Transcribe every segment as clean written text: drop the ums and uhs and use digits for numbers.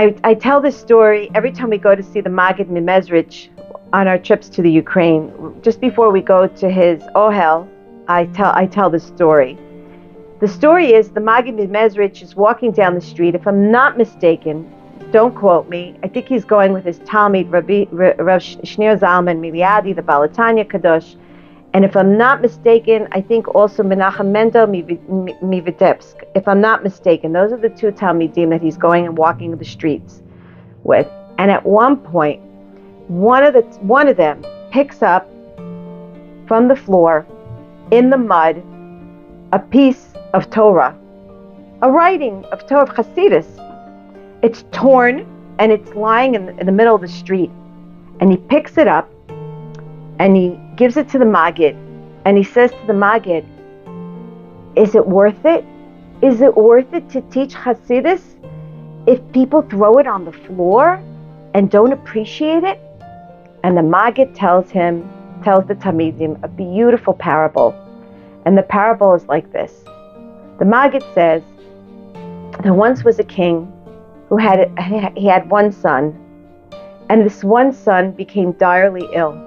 I tell this story every time we go to see the Maggid Mimezrich on our trips to the Ukraine. Just before we go to his Ohel, I tell this story. The story is the Maggid Mimezrich is walking down the street. If I'm not mistaken, don't quote me, I think he's going with his Talmid, Rav Shneur Zalman Miliadi, the Balatanya Kadosh. And if I'm not mistaken, I think also Menachem Mendel Mivitebsk. If I'm not mistaken, those are the two Talmidim that he's going and walking the streets with. And at one point, one of them picks up from the floor in the mud a piece of Torah, a writing of Torah of Hasidus. It's torn and it's lying in the middle of the street. And he picks it up and he gives it to the Maggid, and he says to the Maggid, is it worth it? Is it worth it to teach Hasidus if people throw it on the floor and don't appreciate it? And the Maggid tells the Talmidim a beautiful parable. And the parable is like this. The Maggid says, there once was a king who had one son, and this one son became direly ill.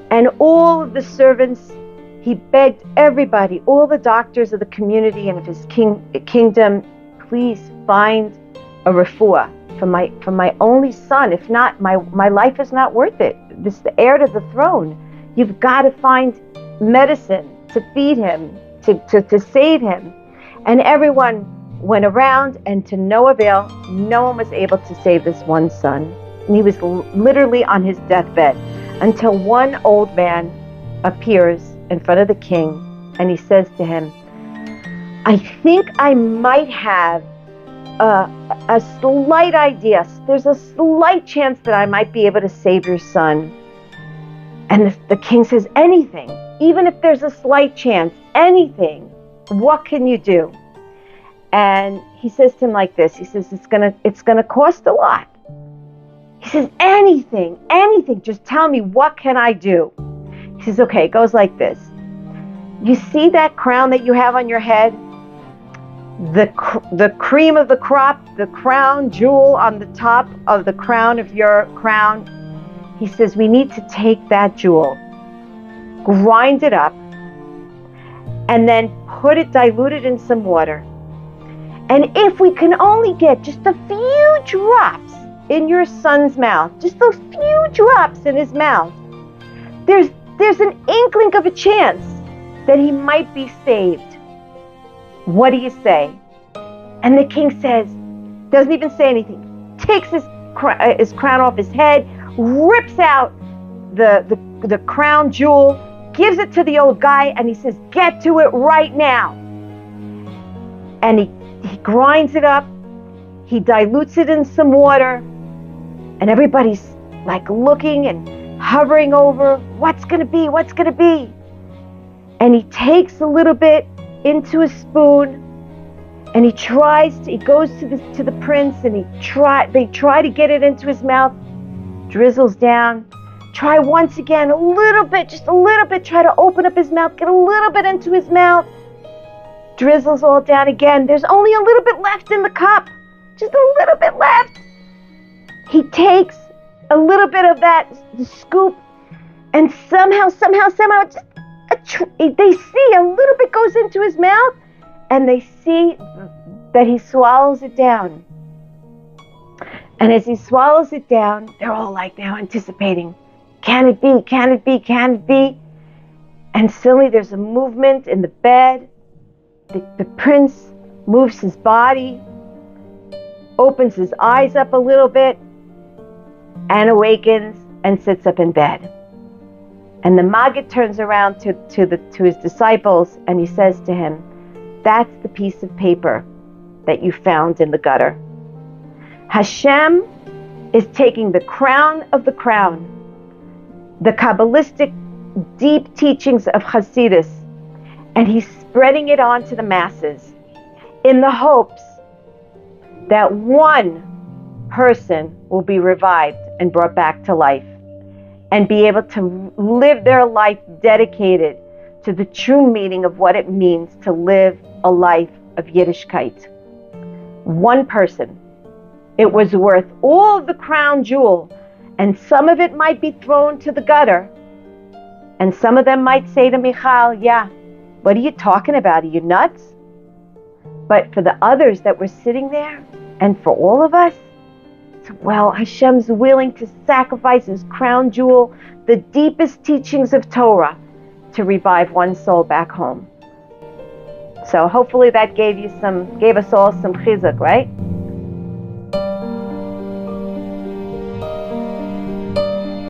And all of the servants, he begged everybody, all the doctors of the community and of his kingdom, please find a refuah for my only son. If not, my life is not worth it. This is the heir to the throne. You've got to find medicine to feed him, to save him. And everyone went around, and to no avail, no one was able to save this one son. And he was literally on his deathbed, until one old man appears in front of the king, and he says to him, I think I might have a slight idea. There's a slight chance that I might be able to save your son. And the king says, anything, even if there's a slight chance, anything, what can you do? And he says to him like this, he says, it's gonna cost a lot. He says, anything, just tell me, what can I do? He says, okay, it goes like this. You see that crown that you have on your head? The cream of the crop, the crown jewel on the top of the crown of your crown. He says, we need to take that jewel, grind it up, and then dilute it in some water. And if we can only get just a few drops in your son's mouth, just those few drops in his mouth, there's an inkling of a chance that he might be saved. What do you say? And the king says, doesn't even say anything, takes his crown off his head, rips out the crown jewel, gives it to the old guy, and he says, get to it right now. And he grinds it up, he dilutes it in some water, and everybody's like looking and hovering over, what's going to be? And he takes a little bit into a spoon, and he goes to the prince, and they try to get it into his mouth, drizzles down, try once again, a little bit, just a little bit, try to open up his mouth, get a little bit into his mouth, drizzles all down again, there's only a little bit left in the cup, just a little bit left. He takes a little bit of that scoop, and somehow, they see a little bit goes into his mouth, and they see that he swallows it down. And as he swallows it down, they're all like now anticipating, can it be, can it be, can it be? And suddenly there's a movement in the bed. The prince moves his body, opens his eyes up a little bit, and awakens and sits up in bed. And the Maggid turns around to his disciples, and he says to him, that's the piece of paper that you found in the gutter. Hashem is taking the crown of the crown, the Kabbalistic deep teachings of Hasidus, and he's spreading it on to the masses in the hopes that one person will be revived and brought back to life and be able to live their life dedicated to the true meaning of what it means to live a life of Yiddishkeit. One person. It was worth all the crown jewel, and some of it might be thrown to the gutter. And some of them might say to Michal, yeah, what are you talking about? Are you nuts? But for the others that were sitting there, and for all of us, well, Hashem's willing to sacrifice his crown jewel, the deepest teachings of Torah, to revive one soul back home. So hopefully that gave us all some chizuk, right?